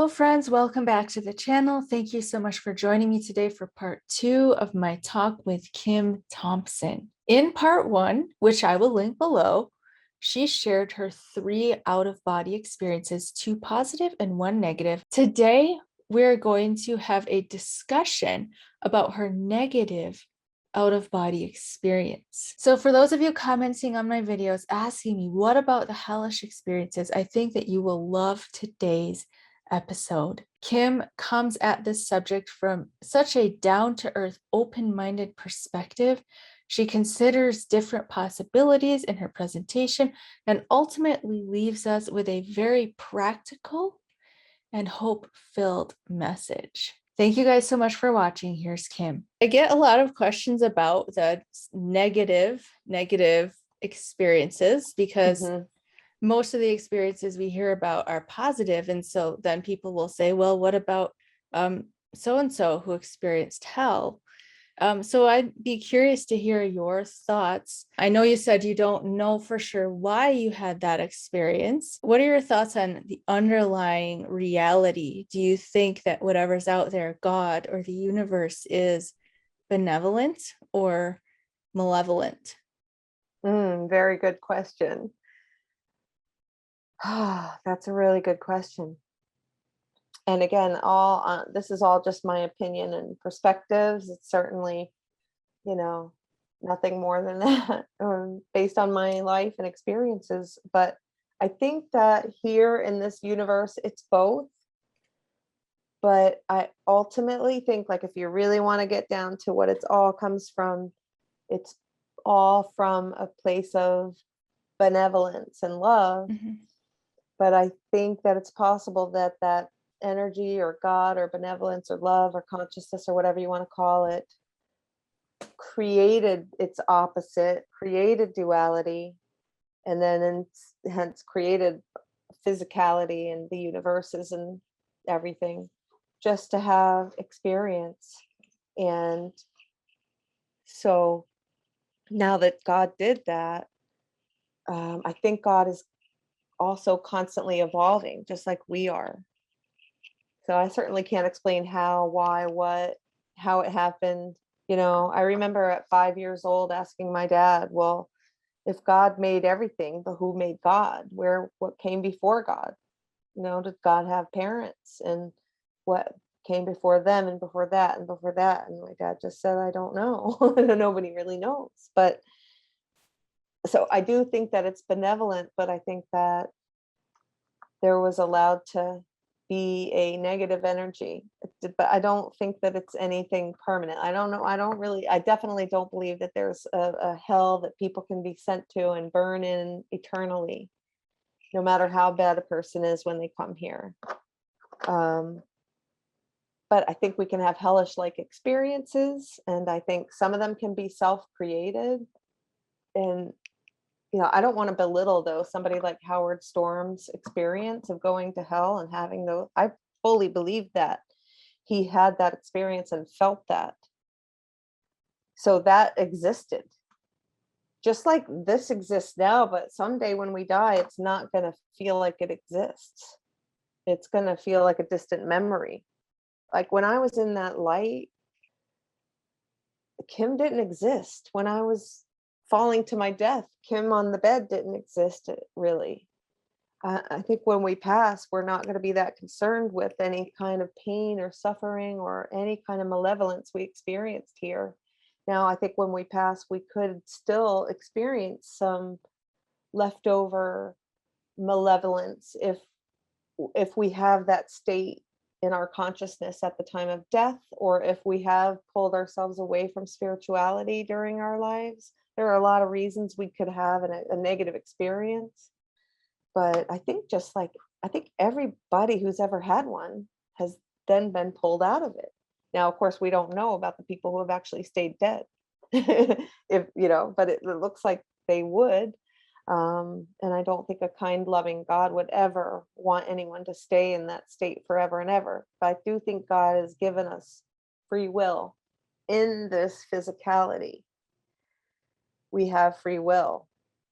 Hello friends, welcome back to the channel. Thank you so much for joining me today for part 2 of my talk with Kim Thompson. In part 1, which I will link below, she shared her 3 out-of-body experiences, 2 positive and 1 negative. Today, we're going to have a discussion about her negative out-of-body experience. So for those of you commenting on my videos asking me, what about the hellish experiences? I think that you will love today's episode. Kim comes at this subject from such a down-to-earth, open-minded perspective. She considers different possibilities in her presentation and ultimately leaves us with a very practical and hope-filled message. Thank you guys so much for watching. Here's Kim. I get a lot of questions about the negative experiences because most of the experiences we hear about are positive. And so then people will say, well, what about so-and-so who experienced hell? So I'd be curious to hear your thoughts. I know you said you don't know for sure why you had that experience. What are your thoughts on the underlying reality? Do you think that whatever's out there, God or the universe, is benevolent or malevolent? Very good question. That's a really good question. And again, this is all just my opinion and perspectives. It's certainly, nothing more than that, based on my life and experiences. But I think that here in this universe, it's both. But I ultimately think, like, if you really want to get down to what it's all comes from, it's all from a place of benevolence and love. But I think that it's possible that that energy or God or benevolence or love or consciousness or whatever you want to call it created its opposite, created duality, and then hence created physicality and the universes and everything just to have experience. And so now that God did that, I think God is also constantly evolving, just like we are. So I certainly can't explain how, why, what, how it happened. I remember at 5 years old asking my dad, well, if God made everything, but who made God? What came before God? Did God have parents? And what came before them and before that and before that? And my dad just said, I don't know. Nobody really knows. But so I do think that it's benevolent, but I think that there was allowed to be a negative energy, but I don't think that it's anything permanent. I don't know. I definitely don't believe that there's a hell that people can be sent to and burn in eternally, no matter how bad a person is when they come here. But I think we can have hellish-like experiences, and I think some of them can be self-created. And I don't want to belittle, though, somebody like Howard Storm's experience of going to hell and having those. I fully believe that he had that experience and felt that. So that existed. Just like this exists now, but someday when we die, it's not going to feel like it exists. It's going to feel like a distant memory. Like when I was in that light, Kim didn't exist. When I was falling to my death, Kim on the bed didn't exist, really. I think when we pass, we're not going to be that concerned with any kind of pain or suffering or any kind of malevolence we experienced here. Now, I think when we pass, we could still experience some leftover malevolence if we have that state in our consciousness at the time of death, or if we have pulled ourselves away from spirituality during our lives. There are a lot of reasons we could have a negative experience. But I think I think everybody who's ever had one has then been pulled out of it. Now, of course, we don't know about the people who have actually stayed dead, but it looks like they would. And I don't think a kind, loving God would ever want anyone to stay in that state forever and ever. But I do think God has given us free will in this physicality. We have free will.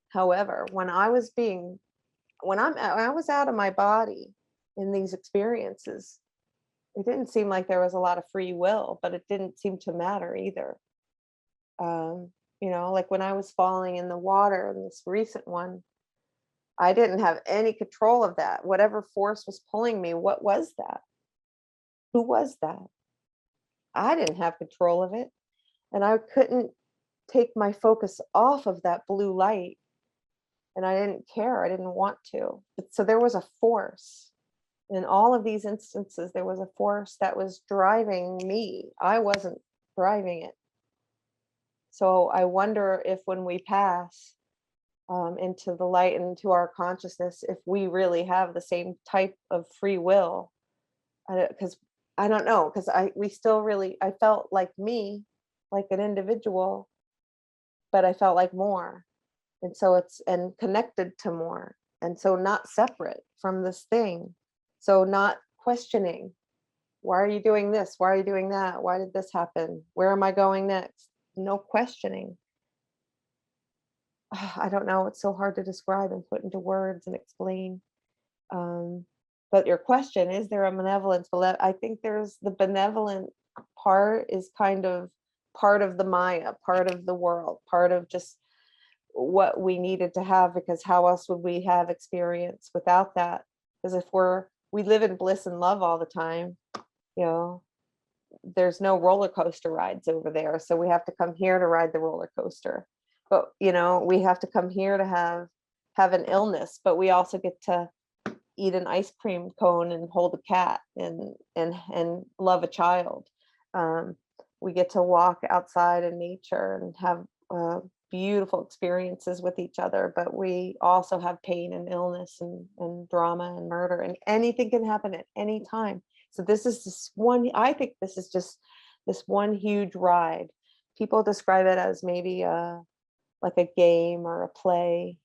However, when I was out of my body, in these experiences. It didn't seem like there was a lot of free will, but it didn't seem to matter either. Like when I was falling in the water in this recent one, I didn't have any control of that. Whatever force was pulling me, what was that? Who was that? I didn't have control of it. And I couldn't take my focus off of that blue light. And I didn't care. I didn't want to. So there was a force. In all of these instances, there was a force that was driving me. I wasn't driving it. So I wonder if when we pass into the light and into our consciousness, if we really have the same type of free will. Because I don't know, because I felt like me, like an individual, but I felt like more. And so and connected to more. And so not separate from this thing. So not questioning, why are you doing this? Why are you doing that? Why did this happen? Where am I going next? No questioning. I don't know. It's so hard to describe and put into words and explain. But your question, is there a benevolence? I think there's the benevolent part is kind of part of the Maya, part of the world, part of just what we needed to have, because how else would we have experience without that? Because if we live in bliss and love all the time, there's no roller coaster rides over there. So we have to come here to ride the roller coaster. But we have to come here to have an illness, but we also get to eat an ice cream cone and hold a cat and love a child. We get to walk outside in nature and have beautiful experiences with each other, but we also have pain and illness and drama and murder, and anything can happen at any time. So I think this is just this one huge ride. People describe it as maybe like a game or a play.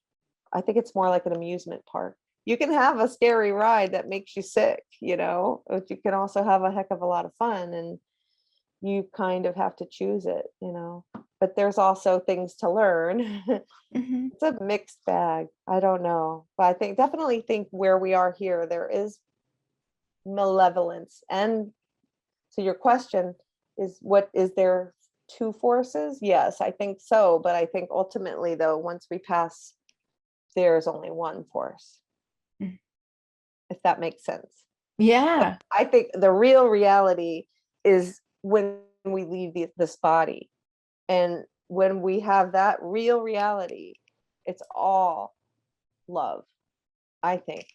I think it's more like an amusement park. You can have a scary ride that makes you sick, but you can also have a heck of a lot of fun, and you kind of have to choose it, but there's also things to learn. Mm-hmm. It's a mixed bag. I don't know, but definitely think where we are here, there is malevolence. And so your question is, what is there two forces? Yes, I think so. But I think ultimately, though, once we pass, there's only one force, if that makes sense. Yeah. I think the real reality is when we leave this body. And when we have that real reality, it's all love, I think.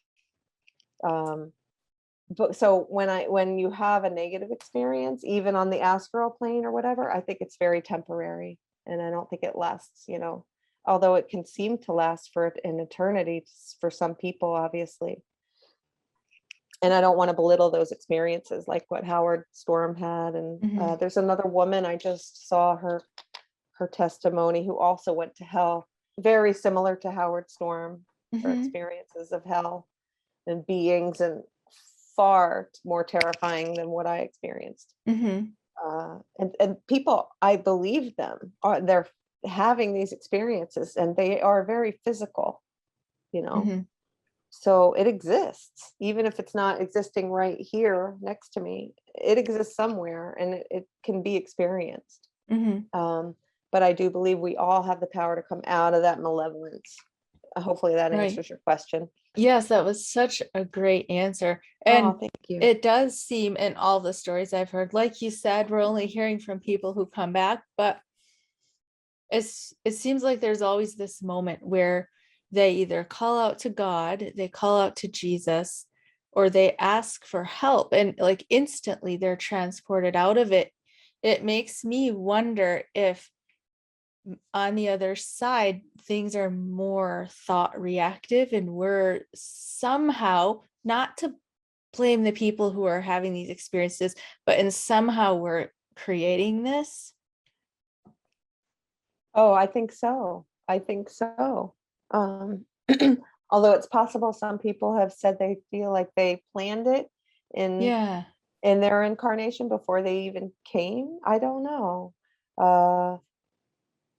But so when you have a negative experience, even on the astral plane or whatever, I think it's very temporary, and I don't think it lasts, although it can seem to last for an eternity for some people, obviously. And I don't want to belittle those experiences, like what Howard Storm had. And Mm-hmm. there's another woman, I just saw her testimony, who also went to hell, very similar to Howard Storm, her Mm-hmm. experiences of hell and beings, and far more terrifying than what I experienced. Mm-hmm. And people, I believe them, they're having these experiences, and they are very physical, Mm-hmm. so it exists, even if it's not existing right here next to me. It exists somewhere, and it can be experienced. Mm-hmm. But I do believe we all have the power to come out of that malevolence. Hopefully that Right. answers your question. Yes, that was such a great answer. Oh, And thank you. it does seem in all the stories I've heard, like you said, we're only hearing from people who come back, but it seems like there's always this moment where they either call out to God, they call out to Jesus, or they ask for help, and like instantly they're transported out of it. It makes me wonder if on the other side things are more thought reactive, and we're somehow, not to blame the people who are having these experiences, but in somehow we're creating this. Oh, I think so. I think so. Um, although it's possible some people have said they feel like they planned it in Yeah. in their incarnation before they even came. I don't know. Uh,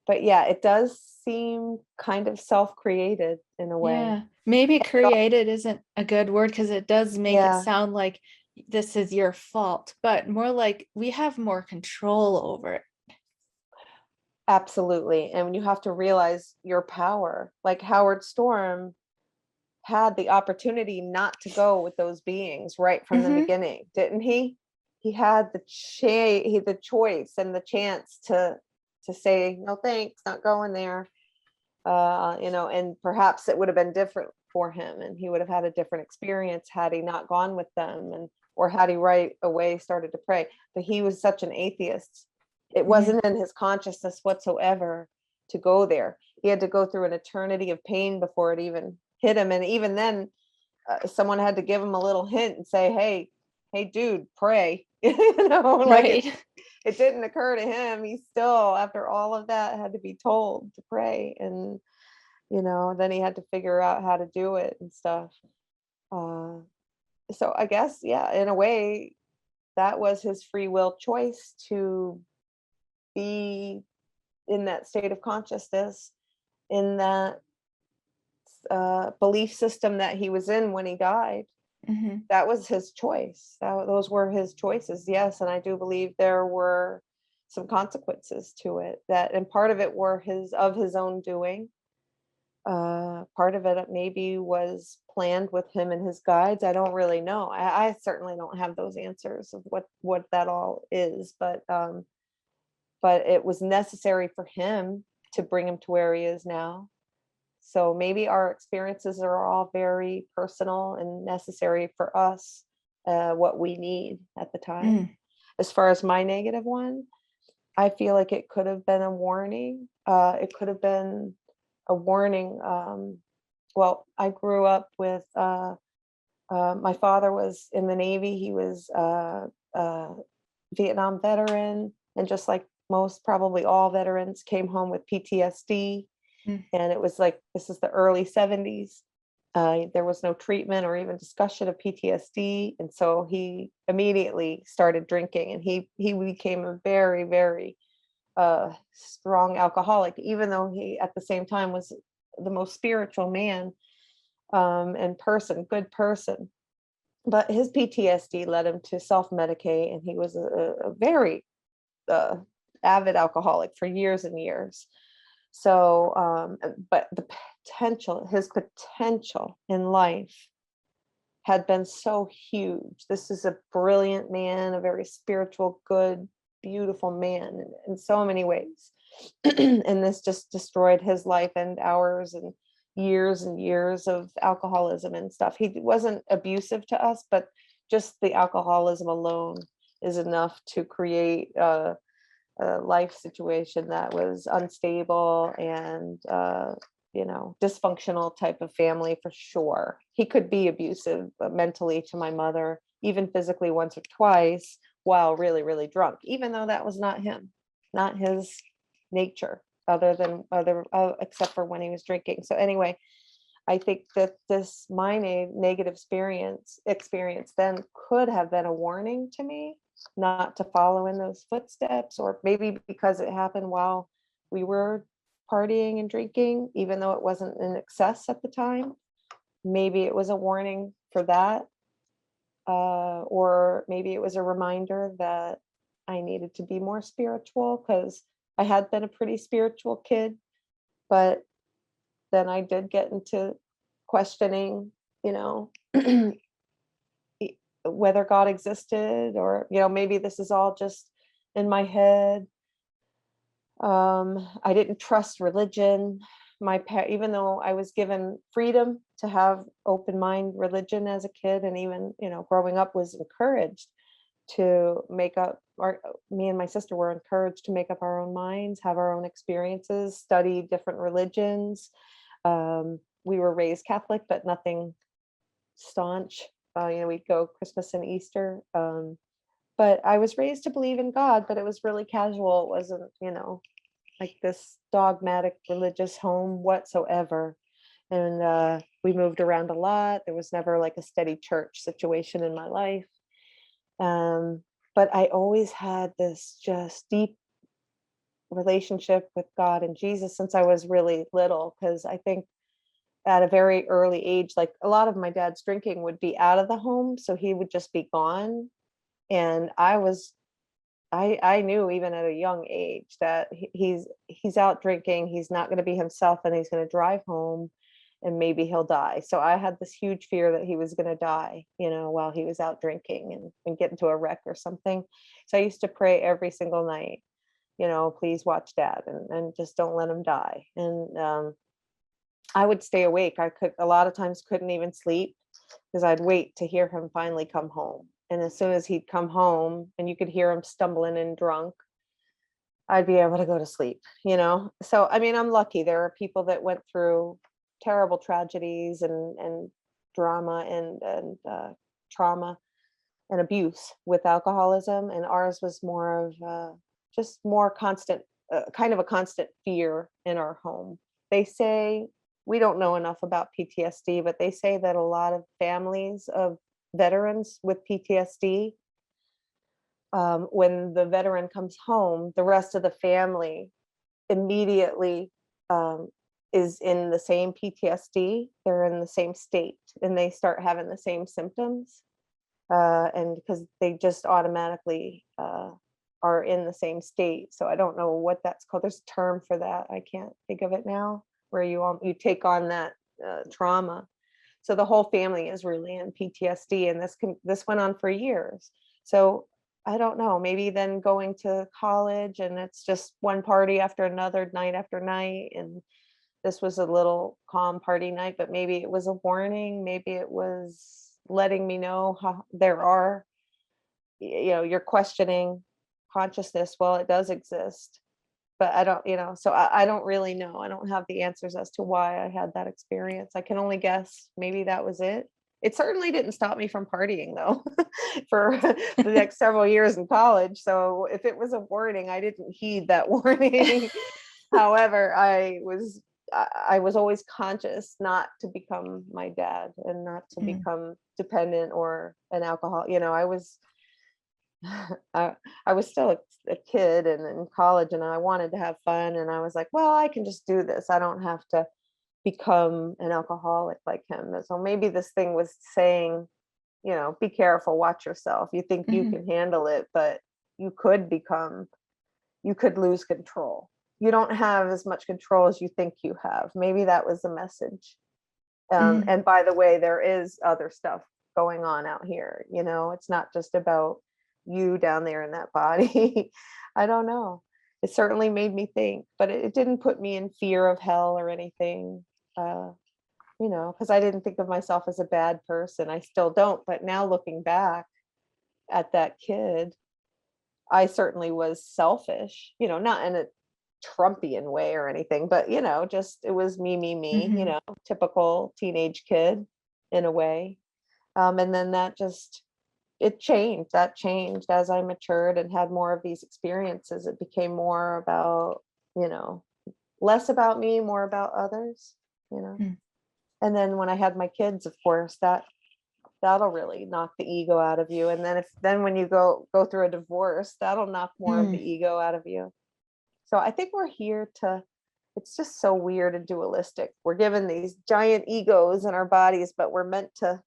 but yeah, it does seem kind of self-created in a way. Yeah. Maybe created isn't a good word because it does make it Yeah, sound like this is your fault, but more like we have more control over it. absolutely. And you have to realize your power. Like Howard Storm had the opportunity not to go with those beings right from the Hmm. beginning, didn't he? He had the choice and the chance to say no thanks, not going there. And perhaps it would have been different for him, and he would have had a different experience had he not gone with them, and or had he right away started to pray. But he was such an atheist; it Hmm. wasn't in his consciousness whatsoever to go there. He had to go through an eternity of pain before it even hit him, and even then, someone had to give him a little hint and say, hey, dude, pray." Like Right. it didn't occur to him. He still, after all of that, had to be told to pray. And then he had to figure out how to do it and stuff. uh so I guess, yeah, in a way, that was his free will choice to be in that state of consciousness, in that belief system that he was in when he died. Hmm. That was his choice. Those were his choices, yes. And I do believe there were some consequences to it, that, and part of it were his own doing. Part of it maybe was planned with him and his guides. I don't really know. I certainly don't have those answers of what that all is, but it was necessary for him to bring him to where he is now. So maybe our experiences are all very personal and necessary for us, what we need at the time. Mm. As far as my negative one, I feel like it could have been a warning. It could have been a warning. Well, I grew up with, my father was in the Navy. He was a Vietnam veteran. And just like most, probably all veterans, came home with PTSD. Mm. And it was like, this is the early 70s. There was no treatment or even discussion of PTSD. And so he immediately started drinking, and he became a very, very strong alcoholic, even though he at the same time was the most spiritual man, and good person. But his PTSD led him to self-medicate, and he was a very uh, avid alcoholic for years and years. So, but his potential in life had been so huge. This is a brilliant man, a very spiritual, good, beautiful man in so many ways. And this just destroyed his life and ours, and years of alcoholism and stuff. He wasn't abusive to us, but just the alcoholism alone is enough to create a life situation that was unstable and dysfunctional type of family for sure. He could be abusive mentally to my mother, even physically once or twice, while really, really drunk, even though that was not him, not his nature, except for when he was drinking. So anyway, I think that this my negative experience then could have been a warning to me not to follow in those footsteps, or maybe because it happened while we were partying and drinking, even though it wasn't in excess at the time. Maybe it was a warning for that, or maybe it was a reminder that I needed to be more spiritual, because I had been a pretty spiritual kid, but then I did get into questioning, you know, whether God existed, or, maybe this is all just in my head. I didn't trust religion. Even though I was given freedom to have open mind religion as a kid, and even, growing up, was encouraged to make up our me and my sister were encouraged to make up our own minds, have our own experiences, study different religions. We were raised Catholic, but nothing staunch. We'd go Christmas and Easter. But I was raised to believe in God, but it was really casual. It wasn't, like this dogmatic religious home whatsoever. And we moved around a lot. There was never like a steady church situation in my life. But I always had this just deep relationship with God and Jesus since I was really little, because I think at a very early age, like a lot of my dad's drinking would be out of the home, so he would just be gone. And I knew even at a young age that he's out drinking, he's not going to be himself, and he's going to drive home and maybe he'll die. So I had this huge fear that he was going to die, while he was out drinking and get into a wreck or something. So I used to pray every single night, please watch dad and just don't let him die. And I would stay awake. I could a lot of times couldn't even sleep because I'd wait to hear him finally come home. And as soon as he'd come home and you could hear him stumbling and drunk, I'd be able to go to sleep, So, I mean, I'm lucky. There are people that went through terrible tragedies and drama and trauma and abuse with alcoholism. And ours was more of just more constant, kind of a constant fear in our home. They say, we don't know enough about PTSD, but they say that a lot of families of veterans with PTSD, when the veteran comes home, the rest of the family immediately is in the same PTSD. They're in the same state and they start having the same symptoms. And because they just automatically are in the same state. So I don't know what that's called. There's a term for that. I can't think of it now, where you take on that trauma. So the whole family is really in PTSD, and this went on for years. So I don't know, maybe then going to college and it's just one party after another, night after night. And this was a little calm party night, but maybe it was a warning. Maybe it was letting me know how there are, you're questioning consciousness. Well, it does exist, but I don't, so I don't really know. I don't have the answers as to why I had that experience. I can only guess maybe that was it. It certainly didn't stop me from partying though for the next several years in college. So if it was a warning, I didn't heed that warning. However, I was always conscious not to become my dad and not to become dependent or an alcohol. I was still a kid and in college, and I wanted to have fun. And I was like, well, I can just do this. I don't have to become an alcoholic like him. So maybe this thing was saying, be careful, watch yourself. You think you can handle it, but you could lose control. You don't have as much control as you think you have. Maybe that was the message. And by the way, there is other stuff going on out here. It's not just about you down there in that body. I don't know. It certainly made me think, but it didn't put me in fear of hell or anything, because I didn't think of myself as a bad person. I still don't. But now looking back at that kid, I certainly was selfish, not in a Trumpian way or anything, but just it was me, typical teenage kid in a way. And then that changed as I matured and had more of these experiences. It became more about, less about me, more about others, And then when I had my kids, of course, that'll really knock the ego out of you. And then when you go through a divorce, that'll knock more of the ego out of you. So I think we're here it's just so weird and dualistic. We're given these giant egos in our bodies, but we're meant to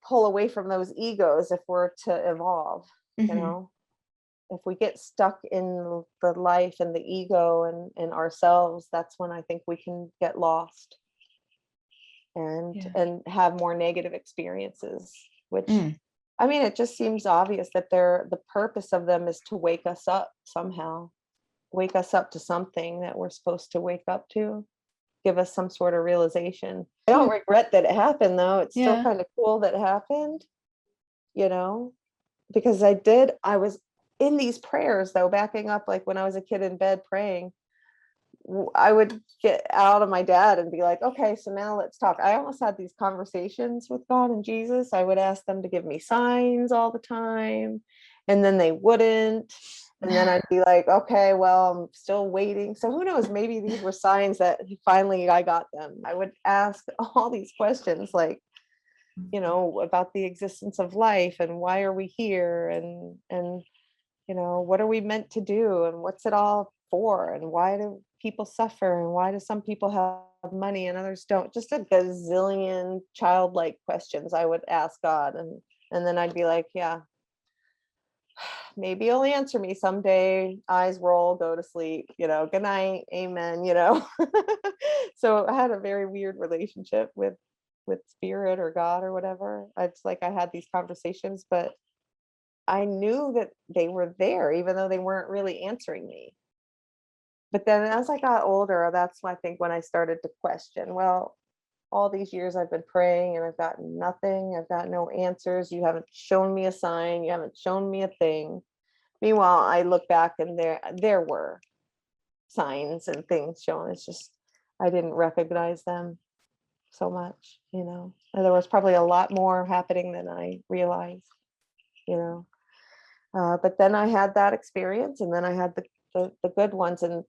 pull away from those egos if we're to evolve. If we get stuck in the life and the ego and ourselves, that's when I think we can get lost and have more negative experiences, which I mean, it just seems obvious that the purpose of them is to wake us up somehow, wake us up to something that we're supposed to wake up to, give us some sort of realization. I don't regret that it happened, though. It's still kind of cool that it happened, because I was in these prayers, though, backing up, like when I was a kid in bed praying, I would get out of my dad and be like, okay, so now let's talk. I almost had these conversations with God and Jesus. I would ask them to give me signs all the time, and then they wouldn't. And then I'd be like, okay, well, I'm still waiting. So who knows, maybe these were signs that finally I got them. I would ask all these questions, like, about the existence of life and why are we here? And what are we meant to do, and what's it all for, and why do people suffer, and why do some people have money and others don't? Just a gazillion childlike questions I would ask God, and then I'd be like, yeah, maybe you'll answer me someday. Eyes roll, go to sleep, good night, amen. So I had a very weird relationship with spirit or God or whatever. It's like I had these conversations, but I knew that they were there, even though they weren't really answering me. But then as I got older, that's I think when I started to question, well, all these years I've been praying and I've gotten nothing. I've got no answers. You haven't shown me a sign. You haven't shown me a thing. Meanwhile, I look back and there were signs and things shown. It's just I didn't recognize them so much, And there was probably a lot more happening than I realized, you know. But then I had that experience, and then I had the good ones. And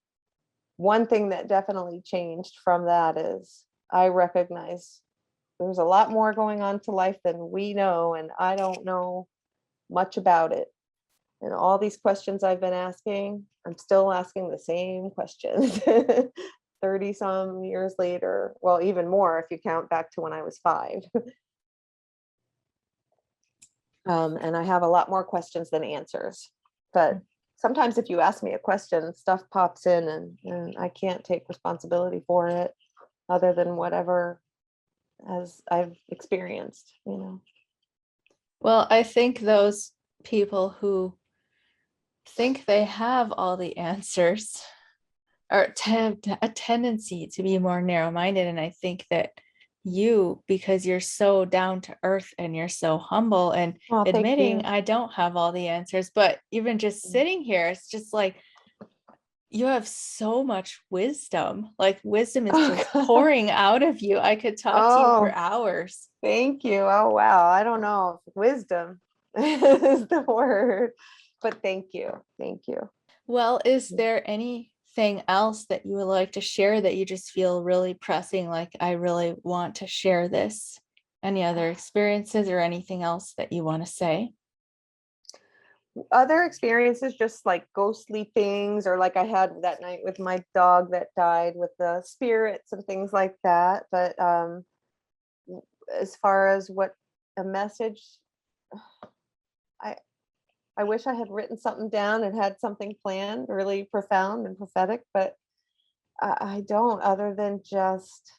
one thing that definitely changed from that is I recognize there's a lot more going on to life than we know, and I don't know much about it. And all these questions I've been asking, I'm still asking the same questions 30 some years later. Well, even more if you count back to when I was 5. And I have a lot more questions than answers. But sometimes if you ask me a question, stuff pops in, and I can't take responsibility for it other than whatever as I've experienced. Well, I think those people who think they have all the answers or have a tendency to be more narrow-minded. And I think that you, because you're so down to earth and you're so humble and Oh, thank admitting you. I don't have all the answers, but even just sitting here, it's just like you have so much wisdom. Like wisdom is Oh, just God. pouring out of you. I could talk to you for Oh, hours. thank you. Oh, wow. I don't know if wisdom is the word, but thank you. Thank you. Well, is there anything else that you would like to share that you just feel really pressing, like I really want to share this? Any other experiences or anything else that you want to say? Other experiences, just like ghostly things, or like I had that night with my dog that died, with the spirits and things like that. But as far as what a message, I I wish I had written something down and had something planned, really profound and prophetic, but I don't, other than just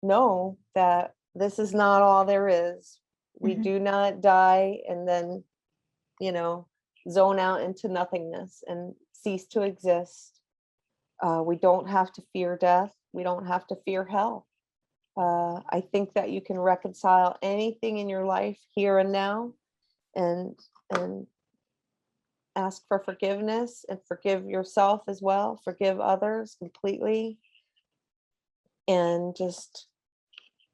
know that this is not all there is. We Mhm. do not die and then, you know, zone out into nothingness and cease to exist. We don't have to fear death. We don't have to fear hell. I think that you can reconcile anything in your life here and now, and and ask for forgiveness and forgive yourself as well. Forgive others completely, and just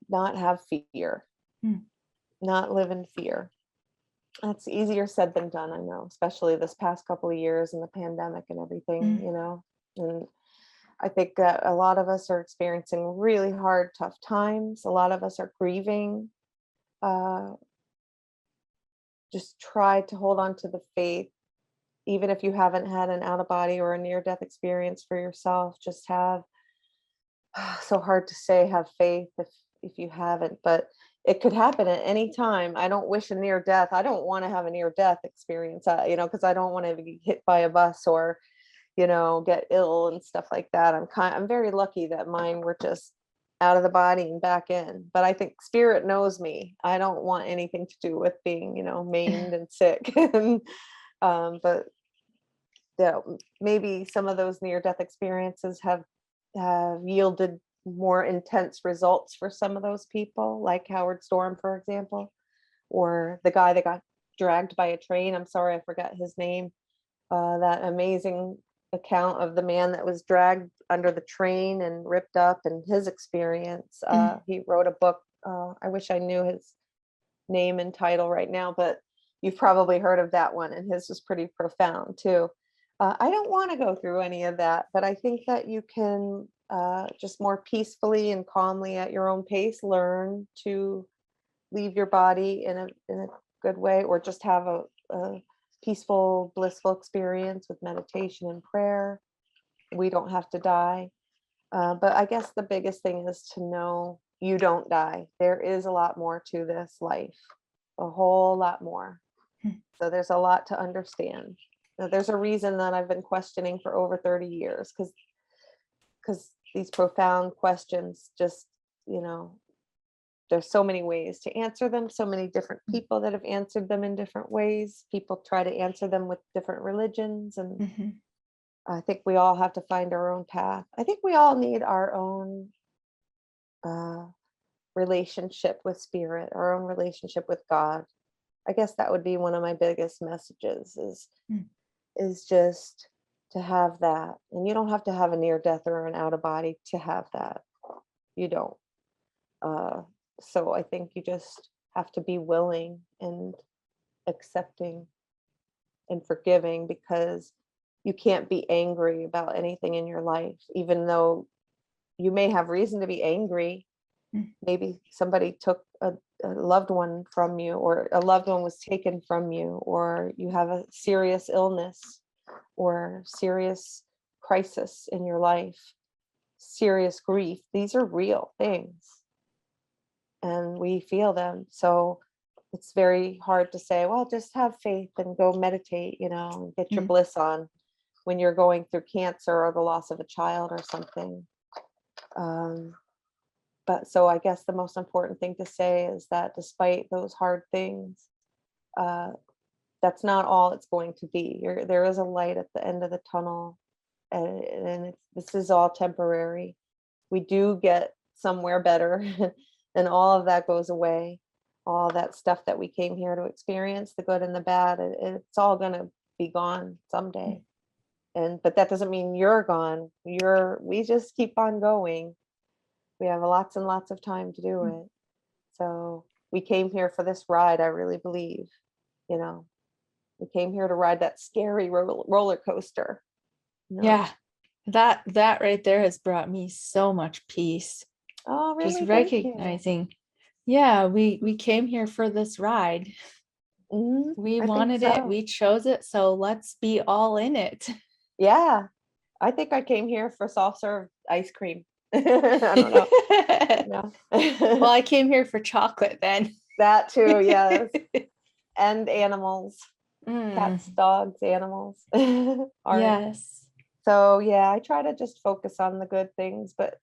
not have fear. Mm. Not live in fear. That's easier said than done, I know, especially this past couple of years and the pandemic and everything, Mm. And I think that a lot of us are experiencing really hard, tough times. A lot of us are grieving. Uh, just try to hold on to the faith, even if you haven't had an out of body or a near death experience for yourself. Just have, so hard to say, have faith if you haven't, but it could happen at any time. I don't wish a near death. I don't want to have a near death experience, because I don't want to be hit by a bus or get ill and stuff like that. I'm very lucky that mine were just out of the body and back in. But I think spirit knows me. I don't want anything to do with being, maimed and sick. And but yeah, maybe some of those near death experiences have yielded more intense results for some of those people, like Howard Storm, for example, or the guy that got dragged by a train. I'm sorry, I forgot his name. That amazing account of the man that was dragged under the train and ripped up, and his experience. Mm. He wrote a book. I wish I knew his name and title right now, but you've probably heard of that one, and his was pretty profound too. I don't want to go through any of that, but I think that you can just more peacefully and calmly at your own pace learn to leave your body in a good way, or just have a peaceful, blissful experience with meditation and prayer. We don't have to die. But I guess the biggest thing is to know you don't die. There is a lot more to this life, a whole lot more. So there's a lot to understand. There's a reason that I've been questioning for over 30 years, because these profound questions just, there's so many ways to answer them, so many different people that have answered them in different ways. People try to answer them with different religions, and Mhm. I think we all have to find our own path. I think we all need our own relationship with spirit, our own relationship with God. I guess that would be one of my biggest messages Mm. is just to have that. And you don't have to have a near death or an out of body to have that. You don't. So I think you just have to be willing and accepting and forgiving, because you can't be angry about anything in your life, even though you may have reason to be angry. Mm. Maybe somebody took a loved one from you, or a loved one was taken from you, or you have a serious illness or serious crisis in your life, serious grief. These are real things and we feel them. So it's very hard to say, well, just have faith and go meditate, and get your Mm. bliss on when you're going through cancer or the loss of a child or something. But so I guess the most important thing to say is that despite those hard things, that's not all it's going to be. There is a light at the end of the tunnel, and this is all temporary. We do get somewhere better, and all of that goes away. All that stuff that we came here to experience, the good and the bad, it's all going to be gone someday. But that doesn't mean you're gone. We just keep on going. We have lots and lots of time to do it. So we came here for this ride, I really believe. We came here to ride that scary roller coaster. Yeah, that right there has brought me so much peace. Oh, Just really? Thank you. recognizing, yeah, we came here for this ride. We I think wanted it, so. we chose it, so let's be all in it. Yeah. I think I came here for soft serve ice cream. I don't know. Well, Yeah. I came here for chocolate then. That too, yes. And animals, Mm, cats, dogs, animals, art. yes. So yeah, I try to just focus on the good things, but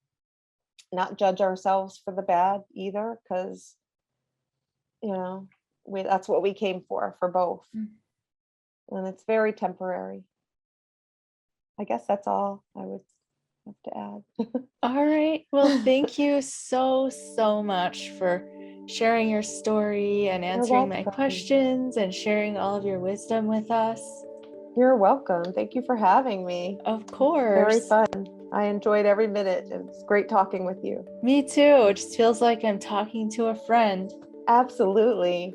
not judge ourselves for the bad either, because that's what we came for both. Mm. And it's very temporary. I guess that's all I would have to add. All right. Well, thank you so much for sharing your story and You're answering my welcome. questions and sharing all of your wisdom with us. You're welcome. Thank you for having me. Of Very course. fun. I enjoyed every minute. It was great talking with you. Me too. It just feels like I'm talking to a friend. Absolutely.